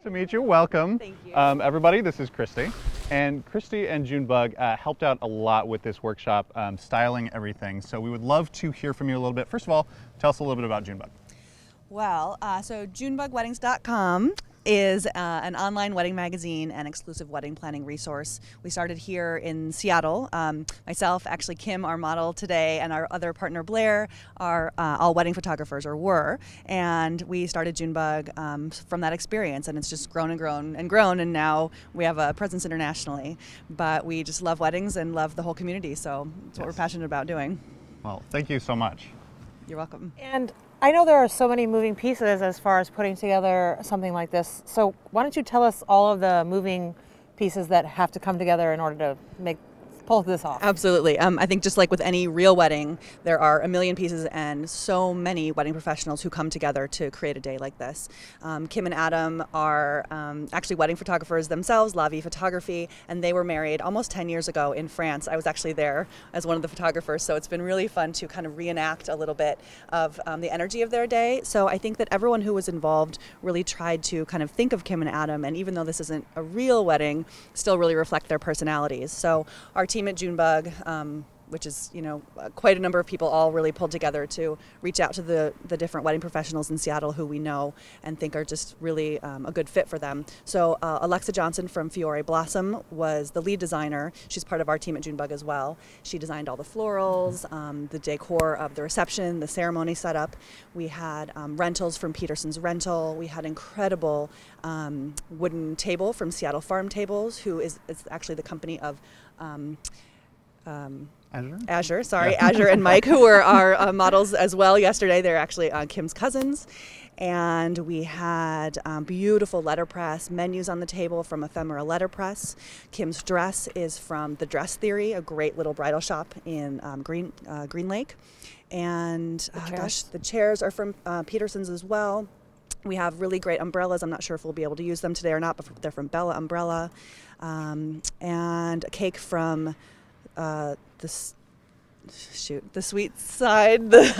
To meet you. Welcome. Thank you. Everybody, this is Christy. And Christy and Junebug helped out a lot with this workshop, styling everything. So we would love to hear from you a little bit. First of all, tell us a little bit about Junebug. Well, so JunebugWeddings.com is an online wedding magazine and exclusive wedding planning resource. We started here in Seattle. Myself, actually Kim, our model today, and our other partner Blair are all wedding photographers, or were. And we started Junebug from that experience, and it's just grown and grown and grown, and now we have a presence internationally. But we just love weddings and love the whole community, so it's what we're passionate about doing. Well, thank you so much. You're welcome. And I know there are so many moving pieces as far as putting together something like this. So why don't you tell us all of the moving pieces that have to come together in order to pull this off? Absolutely. I think just like with any real wedding, there are a million pieces and so many wedding professionals who come together to create a day like this. Kim and Adam are actually wedding photographers themselves, La Vie Photography, and they were married almost 10 years ago in France. I was actually there as one of the photographers, so it's been really fun to kind of reenact a little bit of the energy of their day. So I think that everyone who was involved really tried to kind of think of Kim and Adam, and even though this isn't a real wedding, still really reflect their personalities. So our team at Junebug, which is, quite a number of people, all really pulled together to reach out to the different wedding professionals in Seattle who we know and think are just really a good fit for them. So Alexa Johnson from Fiore Blossom was the lead designer. She's part of our team at Junebug as well. She designed all the florals, the decor of the reception, the ceremony setup. We had rentals from Peterson's Rental. We had incredible wooden table from Seattle Farm Tables, who is actually the company of Azure, sorry, yeah. Azure and Mike, who were our models as well yesterday. They're actually Kim's cousins. And we had beautiful letterpress menus on the table from Ephemera Letterpress. Kim's dress is from The Dress Theory, a great little bridal shop in Green Lake. And the chairs are from Peterson's as well. We have really great umbrellas. I'm not sure if we'll be able to use them today or not, but they're from Bella Umbrella. And a cake from the sweet side. That's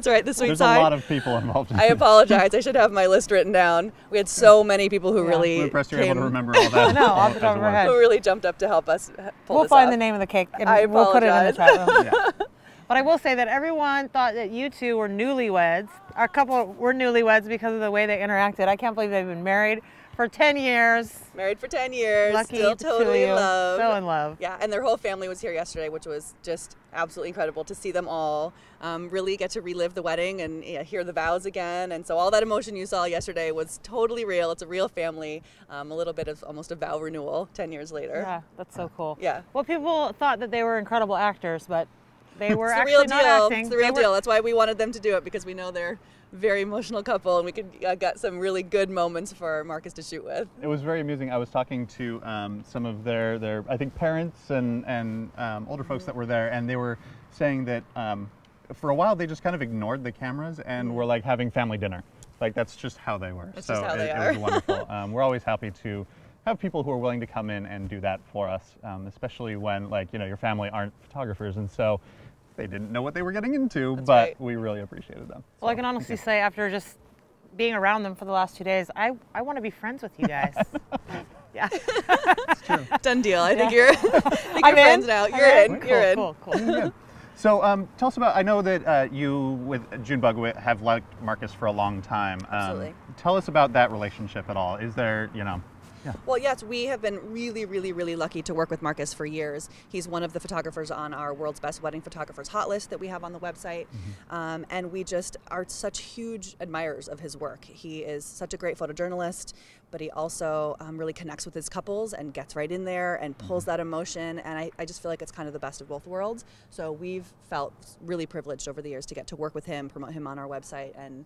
right, the sweet There's side. There's a lot of people involved in I apologize. I should have my list written down. We had so many people who really We're impressed you're able to remember all that. No, off the top of our head. Who really jumped up to help us pull We'll this find off. the name of the cake and I we'll put it in the chat room. Yeah. But I will say that everyone thought that you two were newlyweds. Our couple were newlyweds because of the way they interacted. I can't believe they've been married for 10 years. Married for 10 years. Lucky Still totally in love. So in love. Yeah, and their whole family was here yesterday, which was just absolutely incredible to see them all really get to relive the wedding and hear the vows again. And so all that emotion you saw yesterday was totally real. It's a real family. A little bit of almost a vow renewal 10 years later. Yeah, that's so cool. Yeah. Well, people thought that they were incredible actors, but they were it's actually the real not deal. acting. It's the real deal. That's why we wanted them to do it, because we know they're a very emotional couple, and we could got some really good moments for Marcus to shoot with. It was very amusing. I was talking to some of their I think parents and older folks that were there, and they were saying that for a while they just kind of ignored the cameras and were like having family dinner. Like that's just how they were. That's so just how they it are. was wonderful. We're always happy to have people who are willing to come in and do that for us, especially when your family aren't photographers, and so they didn't know what they were getting into. That's but right. we really appreciated them. Well, I can honestly say after just being around them for the last 2 days, I want to be friends with you guys. Yeah. It's true. Done deal. I think you're friends now. You're in. Cool, You're in. Cool. Good. So tell us about, I know that you with Junebug have liked Marcus for a long time. Absolutely. Tell us about that relationship at all. Is there, Yeah. Well, yes, we have been really, really, really lucky to work with Marcus for years. He's one of the photographers on our World's Best Wedding Photographers hot list that we have on the website. Mm-hmm. And we just are such huge admirers of his work. He is such a great photojournalist, but he also really connects with his couples and gets right in there and pulls that emotion. And I just feel like it's kind of the best of both worlds. So we've felt really privileged over the years to get to work with him, promote him on our website. And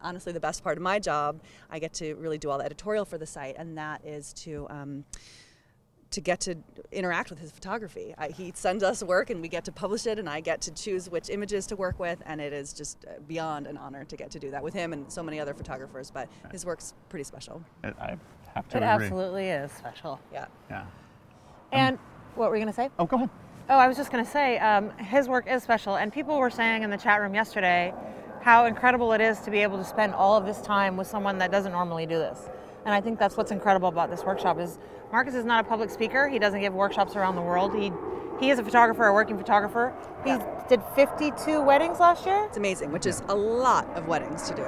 honestly, the best part of my job, I get to really do all the editorial for the site, and that is to get to interact with his photography. He sends us work and we get to publish it, and I get to choose which images to work with, and it is just beyond an honor to get to do that with him and so many other photographers, but his work's pretty special. I have to It agree. absolutely is special. Yeah. Yeah. And what were you going to say? Oh, go ahead. Oh, I was just going to say his work is special, and people were saying in the chat room yesterday how incredible it is to be able to spend all of this time with someone that doesn't normally do this. And I think that's what's incredible about this workshop is Marcus is not a public speaker. He doesn't give workshops around the world. He is a photographer, a working photographer. He did 52 weddings last year. It's amazing, which is a lot of weddings to do.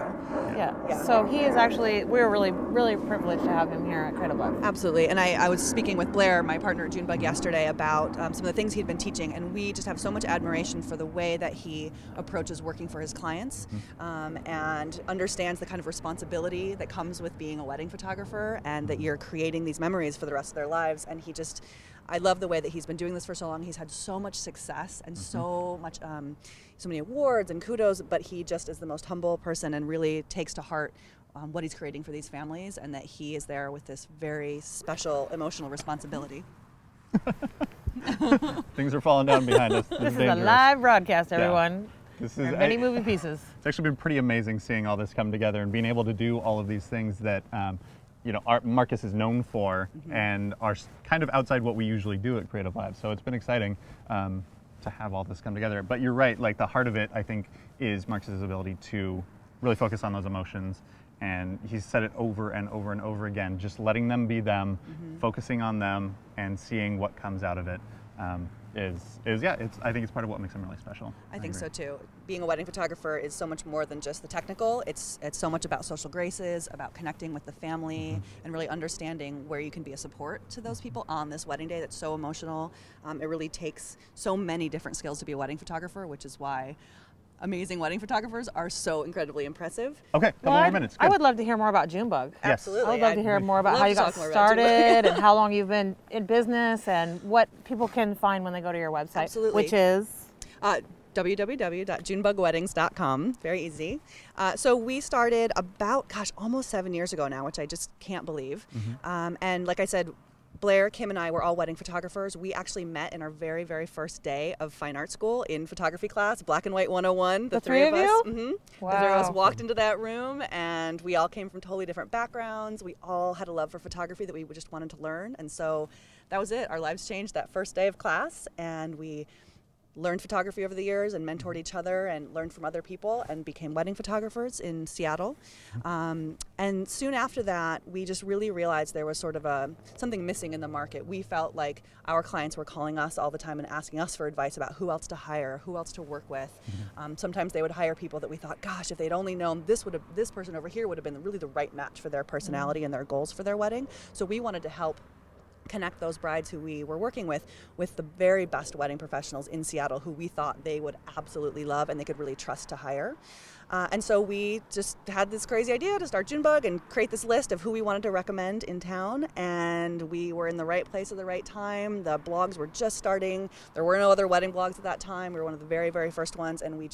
Yeah. So he is actually, we're really, really privileged to have him here at creativeLIVE. Absolutely. And I was speaking with Blair, my partner at Junebug, yesterday about some of the things he'd been teaching, and we just have so much admiration for the way that he approaches working for his clients and understands the kind of responsibility that comes with being a wedding photographer, and that you're creating these memories for the rest of their lives. And he just, I love the way that he's been doing this for so long. He's had so much success and so much, so many awards and kudos, but he just is the most humble person and really takes to heart what he's creating for these families, and that he is there with this very special emotional responsibility. Things are falling down behind us. This is a live broadcast, everyone. This is many moving pieces. It's actually been pretty amazing seeing all this come together and being able to do all of these things that you know, Marcus is known for and are kind of outside what we usually do at creativeLIVE. So it's been exciting to have all this come together. But you're right, like the heart of it, I think, is Marcus's ability to really focus on those emotions. And he's said it over and over and over again, just letting them be them, focusing on them, and seeing what comes out of it. I think it's part of what makes him really special. I think so too. Being a wedding photographer is so much more than just the technical. It's so much about social graces, about connecting with the family, and really understanding where you can be a support to those people on this wedding day that's so emotional. It really takes so many different skills to be a wedding photographer, which is why amazing wedding photographers are so incredibly impressive. Okay, couple more minutes. Good. I would love to hear more about Junebug. Yes. Absolutely. I would love to hear more about how you got started and how long you've been in business and what people can find when they go to your website. Absolutely. Which is? www.junebugweddings.com. Very easy. So we started about, almost 7 years ago now, which I just can't believe. And like I said, Blair, Kim, and I were all wedding photographers. We actually met in our very, very first day of fine art school in photography class, Black and White 101. The three of you? Wow. The three of us walked into that room, and we all came from totally different backgrounds. We all had a love for photography that we just wanted to learn. And so that was it. Our lives changed that first day of class, and we learned photography over the years and mentored each other and learned from other people and became wedding photographers in Seattle. And soon after that, we just really realized there was sort of something missing in the market. We felt like our clients were calling us all the time and asking us for advice about who else to hire, who else to work with. Sometimes they would hire people that we thought, gosh, if they'd only known this person over here would have been really the right match for their personality and their goals for their wedding. So we wanted to help connect those brides who we were working with the very best wedding professionals in Seattle who we thought they would absolutely love and they could really trust to hire. And so we just had this crazy idea to start Junebug and create this list of who we wanted to recommend in town, and we were in the right place at the right time. The blogs were just starting. There were no other wedding blogs at that time. We were one of the very, very first ones, and we're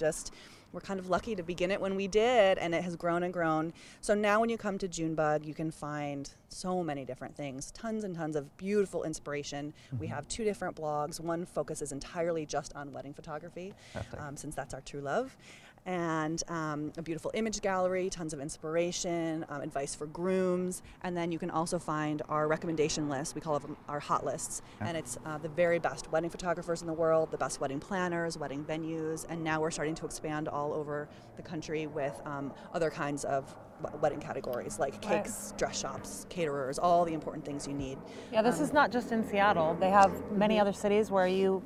kind of lucky to begin it when we did, and it has grown and grown. So now when you come to Junebug, you can find so many different things, tons and tons of beautiful inspiration. We have 2 different blogs. One focuses entirely just on wedding photography, since that's our true love. And a beautiful image gallery, tons of inspiration, advice for grooms, and then you can also find our recommendation list. We call them our hot lists, and it's the very best wedding photographers in the world, the best wedding planners, wedding venues, and now we're starting to expand all over the country with other kinds of wedding categories like cakes, dress shops, caterers, all the important things you need. Yeah, this is not just in Seattle. They have many other cities where you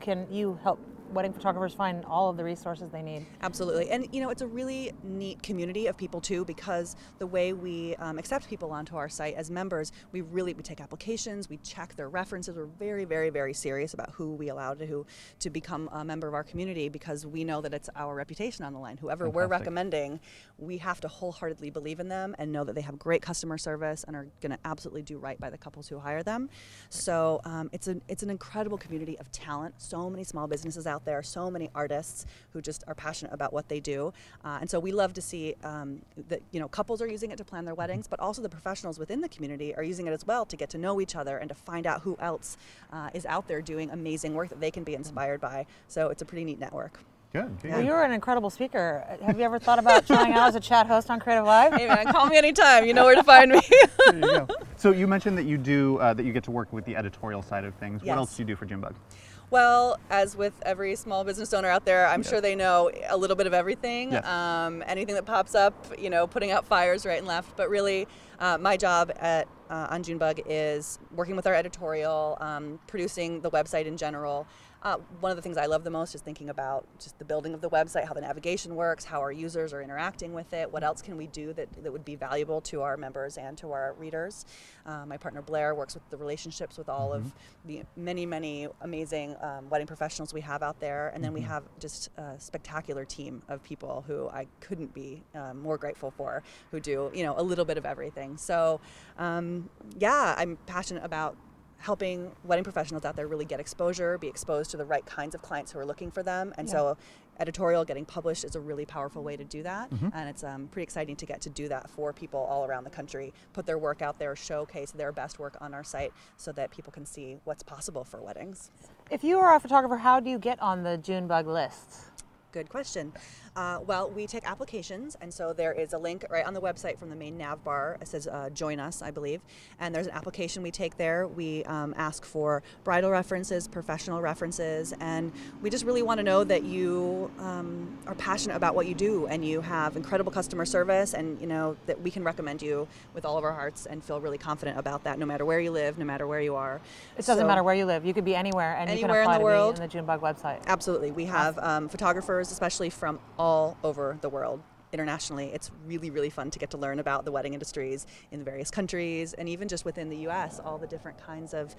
help wedding photographers find all of the resources they need. Absolutely. And you know, it's a really neat community of people too, because the way we accept people onto our site as members, we take applications, we check their references. We're very, very, very serious about who we allow to become a member of our community, because we know that it's our reputation on the line. Whoever we're recommending, we have to wholeheartedly believe in them and know that they have great customer service and are going to absolutely do right by the couples who hire them. So it's an incredible community of talent. So many small businesses out there, so many artists who just are passionate about what they do, and so we love to see that couples are using it to plan their weddings, but also the professionals within the community are using it as well to get to know each other and to find out who else is out there doing amazing work that they can be inspired by. So it's a pretty neat network. Good. Well, you're an incredible speaker. Have you ever thought about trying out as a chat host on creativeLIVE? Hey man, call me anytime. You know where to find me. There you go. So you mentioned that you get to work with the editorial side of things. Yes. What else do you do for Junebug? Well, as with every small business owner out there, I'm Yes. sure they know a little bit of everything. Yes. Anything that pops up, putting out fires right and left. But really, my job on Junebug is working with our editorial, producing the website in general. One of the things I love the most is thinking about just the building of the website, how the navigation works, how our users are interacting with it, what else can we do that would be valuable to our members and to our readers. My partner Blair works with the relationships with all of the many, many amazing wedding professionals we have out there. And then we have just a spectacular team of people who I couldn't be more grateful for, who do, a little bit of everything. So, yeah, I'm passionate about helping wedding professionals out there really get exposure, be exposed to the right kinds of clients who are looking for them. And so editorial getting published is a really powerful way to do that. And it's pretty exciting to get to do that for people all around the country, put their work out there, showcase their best work on our site so that people can see what's possible for weddings. If you are a photographer, how do you get on the Junebug list? Good question. Well, we take applications, and so there is a link right on the website from the main nav bar. It says join us, I believe, and there's an application we take there. We ask for bridal references, professional references, and we just really want to know that you are passionate about what you do and you have incredible customer service, and that we can recommend you with all of our hearts and feel really confident about that, no matter where you live, no matter where you are. It doesn't matter where you live. You could be anywhere, and you can apply to be in the Junebug website. Absolutely. We have photographers, especially from all over the world. Internationally, it's really, really fun to get to learn about the wedding industries in the various countries, and even just within the U.S., all the different kinds of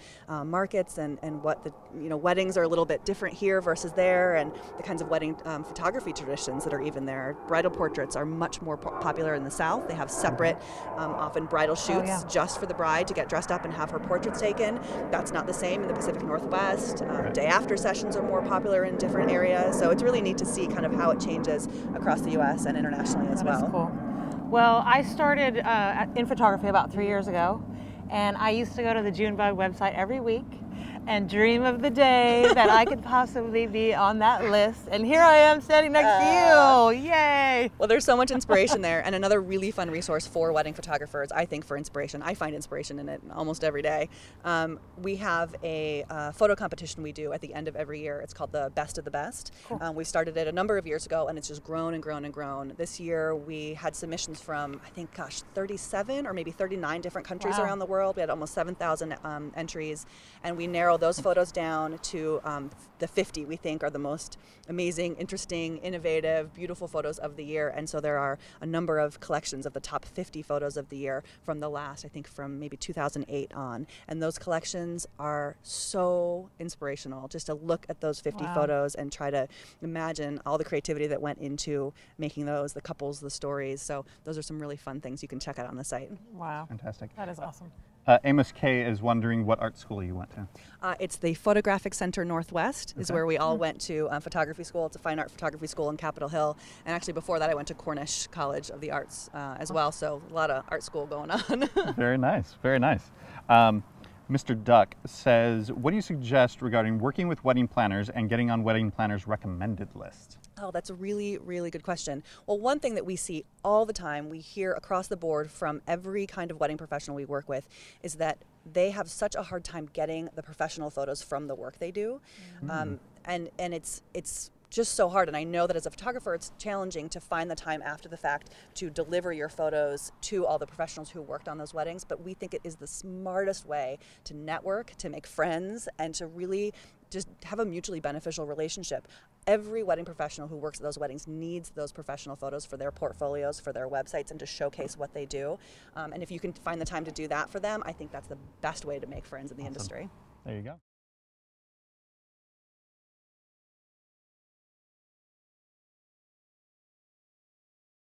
markets and what the weddings are a little bit different here versus there, and the kinds of wedding photography traditions that are even there. Bridal portraits are much more popular in the South. They have separate, often bridal shoots just for the bride to get dressed up and have her portraits taken. That's not the same in the Pacific Northwest. Day after sessions are more popular in different areas, so it's really neat to see kind of how it changes across the U.S. and internationally as well. That's cool. Well, I started in photography about 3 years ago, and I used to go to the Junebug website every week and dream of the day that I could possibly be on that list. And here I am standing next to you. Yay! Well, there's so much inspiration there, and another really fun resource for wedding photographers, I think, for inspiration. I find inspiration in it almost every day. We have a photo competition we do at the end of every year. It's called the Best of the Best. Cool. We started it a number of years ago, and it's just grown and grown and grown. This year we had submissions from, I think, 37 or maybe 39 different countries around the world. We had almost 7,000 entries, and we narrowed those photos down to the 50 we think are the most amazing, interesting, innovative, beautiful photos of the year. And so there are a number of collections of the top 50 photos of the year from the last, I think, from maybe 2008 on. And those collections are so inspirational, just to look at those 50 photos and try to imagine all the creativity that went into making those, the couples, the stories. So those are some really fun things you can check out on the site. Wow. Fantastic. That is awesome. Amos K is wondering what art school you went to. It's the Photographic Center Northwest is where we all went to photography school. It's a fine art photography school in Capitol Hill. And actually before that I went to Cornish College of the Arts as well. So a lot of art school going on. Very nice, very nice. Mr. Duck says, what do you suggest regarding working with wedding planners and getting on wedding planners' recommended list? Oh, that's a really, really good question. Well, one thing that we see all the time, we hear across the board from every kind of wedding professional we work with, is that they have such a hard time getting the professional photos from the work they do. And it's just so hard. And I know that as a photographer, it's challenging to find the time after the fact to deliver your photos to all the professionals who worked on those weddings. But we think it is the smartest way to network, to make friends, and to really just have a mutually beneficial relationship. Every wedding professional who works at those weddings needs those professional photos for their portfolios, for their websites, and to showcase what they do. And if you can find the time to do that for them, I think that's the best way to make friends in the industry. There you go.